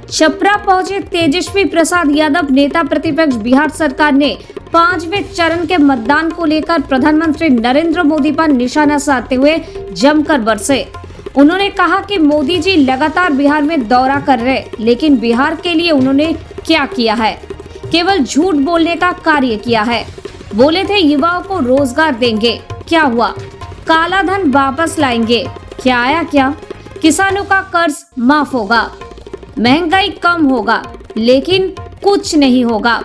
छपरा पहुंचे तेजस्वी प्रसाद यादव नेता प्रतिपक्ष। बिहार सरकार ने 5वें चरण के मतदान को लेकर प्रधानमंत्री नरेंद्र मोदी पर निशाना साधते हुए जमकर बरसे। उन्होंने कहा कि मोदी जी लगातार बिहार में दौरा कर रहे, लेकिन बिहार के लिए उन्होंने क्या किया है? केवल झूठ बोलने का कार्य किया है। बोले थे युवाओं को रोजगार देंगे, क्या हुआ? काला धन वापस लाएंगे, क्या आया? क्या किसानों का कर्ज माफ होगा, महंगाई कम होगा, लेकिन कुछ नहीं होगा।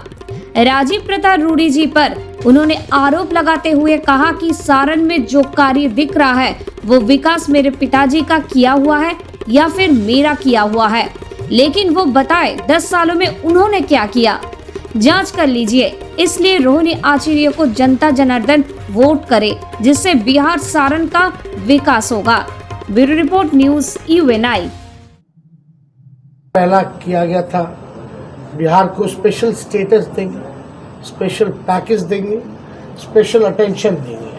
राजीव प्रताप रूडी जी पर उन्होंने आरोप लगाते हुए कहा कि सारण में जो कार्य दिख रहा है वो विकास मेरे पिताजी का किया हुआ है या फिर मेरा किया हुआ है, लेकिन वो बताए 10 सालों में उन्होंने क्या किया, जांच कर लीजिए। इसलिए रोहिणी आचार्य को जनता जनार्दन वोट करे, जिससे बिहार सारण का विकास होगा। Bureau report, news UNI। पहला किया गया था, बिहार को स्पेशल स्टेटस देंगे, स्पेशल पैकेज देंगे, स्पेशल अटेंशन देंगे।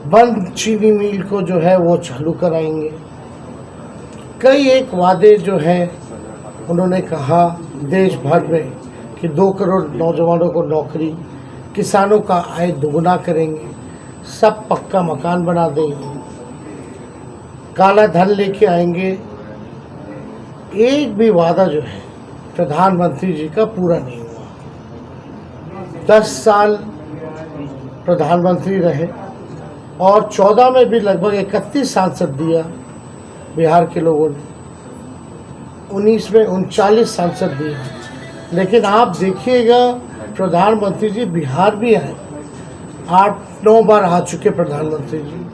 बंद चीनी मिल को जो है वो चालू कराएंगे। कई एक वादे जो है उन्होंने कहा देश भर में कि 2 करोड़ नौजवानों को नौकरी, किसानों का आय दोगुना करेंगे, सब पक्का मकान बना देंगे, काला धन लेके आएंगे। एक भी वादा जो है प्रधानमंत्री जी का पूरा नहीं हुआ। 10 साल प्रधानमंत्री रहे और 14 में भी लगभग 31 सांसद दिया बिहार के लोगों ने, 19 में 39 सांसद दिए। लेकिन आप देखिएगा प्रधानमंत्री जी बिहार भी आए, 8-9 बार आ चुके प्रधानमंत्री जी,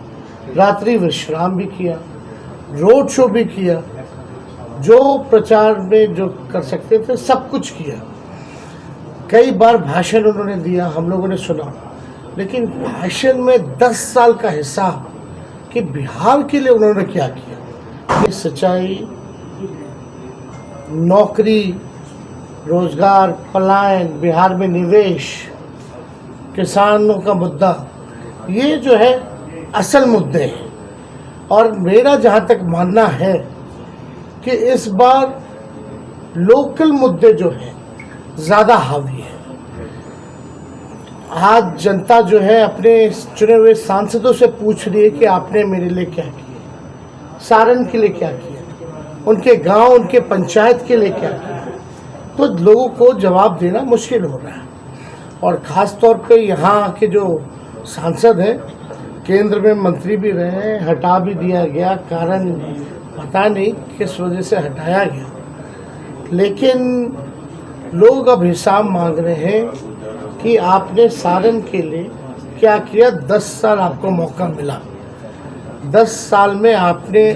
रात्रि विश्राम भी किया, रोड शो भी किया, जो प्रचार में जो कर सकते थे सब कुछ किया। कई बार भाषण उन्होंने दिया, हम लोगों ने सुना, लेकिन भाषण में 10 साल का हिसाब कि बिहार के लिए उन्होंने क्या किया, ये सच्चाई, नौकरी, रोजगार, पलायन, बिहार में निवेश, किसानों का मुद्दा, ये जो है असल मुद्दे हैं। और मेरा जहाँ तक मानना है कि इस बार लोकल मुद्दे जो हैं ज़्यादा हावी है। आज जनता जो है अपने चुने हुए सांसदों से पूछ रही है कि आपने मेरे लिए क्या किया, सारण के लिए क्या किया, उनके गांव, उनके पंचायत के लिए क्या किया। तो लोगों को जवाब देना मुश्किल हो रहा है। और ख़ास तौर पे यहाँ के जो सांसद हैं, केंद्र में मंत्री भी रहे हैं, हटा भी दिया गया, कारण पता नहीं किस वजह से हटाया गया, लेकिन लोग अब हिसाब मांग रहे हैं कि आपने सारण के लिए क्या किया। 10 साल आपको मौका मिला, 10 साल में आपने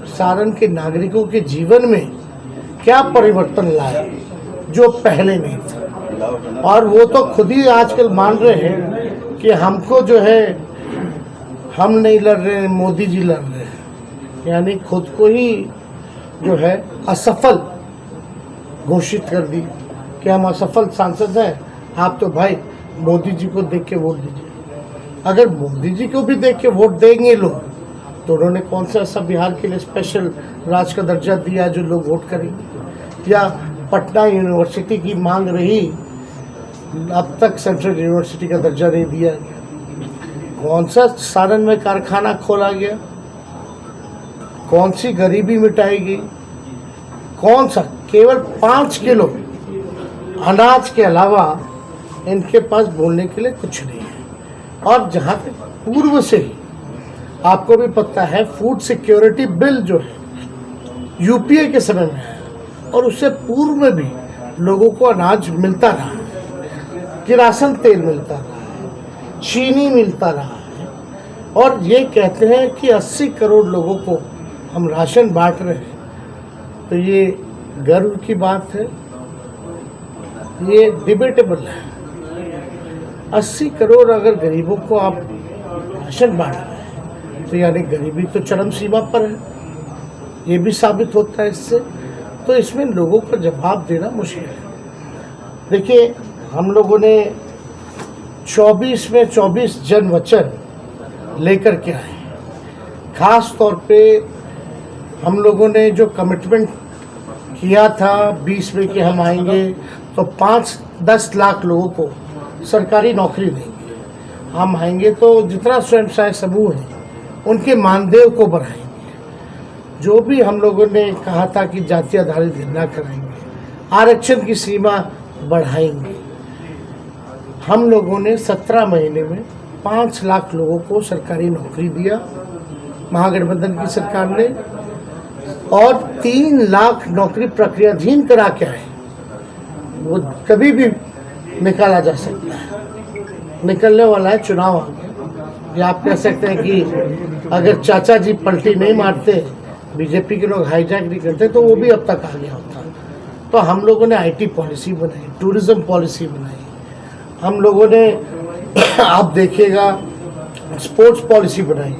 सारण के नागरिकों के जीवन में क्या परिवर्तन लाया जो पहले नहीं था। और वो तो खुद ही आजकल मान रहे हैं कि हमको जो है, हम नहीं लड़ रहे हैं, मोदी जी लड़ रहे हैं, यानी खुद को ही जो है असफल घोषित कर दी कि हम असफल सांसद हैं। आप तो भाई मोदी जी को देख के वोट दीजिए। अगर मोदी जी को भी देख के वोट देंगे लोग, तो उन्होंने कौन सा ऐसा बिहार के लिए स्पेशल राज्य का दर्जा दिया जो लोग वोट करेंगे? या पटना यूनिवर्सिटी की मांग रही, अब तक सेंट्रल यूनिवर्सिटी का दर्जा नहीं दिया गया। कौन सा सारण में कारखाना खोला गया? कौन सी गरीबी मिटाई गई? कौन सा? केवल 5 किलो अनाज के अलावा इनके पास बोलने के लिए कुछ नहीं है। और जहाँ तक पूर्व से ही आपको भी पता है, फूड सिक्योरिटी बिल जो है यूपीए के समय में है, और उससे पूर्व में भी लोगों को अनाज मिलता रहा है, किरासन तेल मिलता रहा है, चीनी मिलता रहा है। और ये कहते हैं कि 80 करोड़ लोगों को हम राशन बांट रहे हैं, तो ये गर्व की बात है, ये डिबेटेबल है। 80 करोड़ अगर गरीबों को आप राशन बांट रहे हैं, तो यानी गरीबी तो चरम सीमा पर है, ये भी साबित होता है इससे। तो इसमें लोगों को जवाब देना मुश्किल है। देखिए, हम लोगों ने 24 में 24 जन वचन लेकर के आए। खास तौर पे हम लोगों ने जो कमिटमेंट किया था 20 में कि हम आएंगे तो 5-10 लाख लोगों को सरकारी नौकरी देंगे। हम आएंगे तो जितना स्वयं सहायक समूह है उनके मानदेय को बढ़ाएंगे। जो भी हम लोगों ने कहा था कि जाति आधारित गणना कराएंगे, आरक्षण की सीमा बढ़ाएंगे। हम लोगों ने 17 महीने में 5 लाख लोगों को सरकारी नौकरी दिया महागठबंधन की सरकार ने, और 3 लाख नौकरी प्रक्रियाधीन करा के आए। वो कभी भी निकाला जा सकता है, निकलने वाला है, चुनाव आ गया। या आप कह सकते हैं कि अगर चाचा जी पलटी नहीं मारते, बीजेपी के लोग हाईजैक नहीं करते, तो वो भी अब तक आ गया होता। तो हम लोगों ने आईटी पॉलिसी बनाई, टूरिज्म पॉलिसी बनाई, हम लोगों ने आप देखिएगा स्पोर्ट्स पॉलिसी बनाई,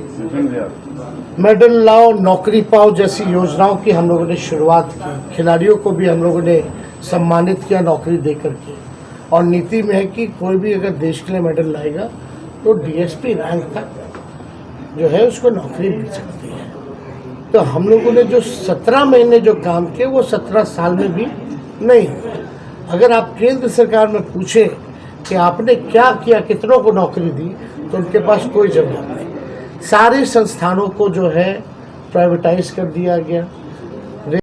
मेडल लाओ नौकरी पाओ जैसी योजनाओं की हम लोगों ने शुरुआत की। खिलाड़ियों को भी हम लोगों ने सम्मानित किया नौकरी दे करके। और नीति में है कि कोई भी अगर देश के लिए मेडल लाएगा तो डीएसपी रैंक तक जो है उसको नौकरी मिल सकती है। तो हम लोगों ने जो 17 महीने जो काम किए वो 17 साल में भी नहीं हुआ। अगर आप केंद्र सरकार में पूछें कि आपने क्या किया, कितनों को नौकरी दी, तो उनके पास कोई जवाब नहीं। सारे संस्थानों को जो है प्राइवेटाइज कर दिया गया।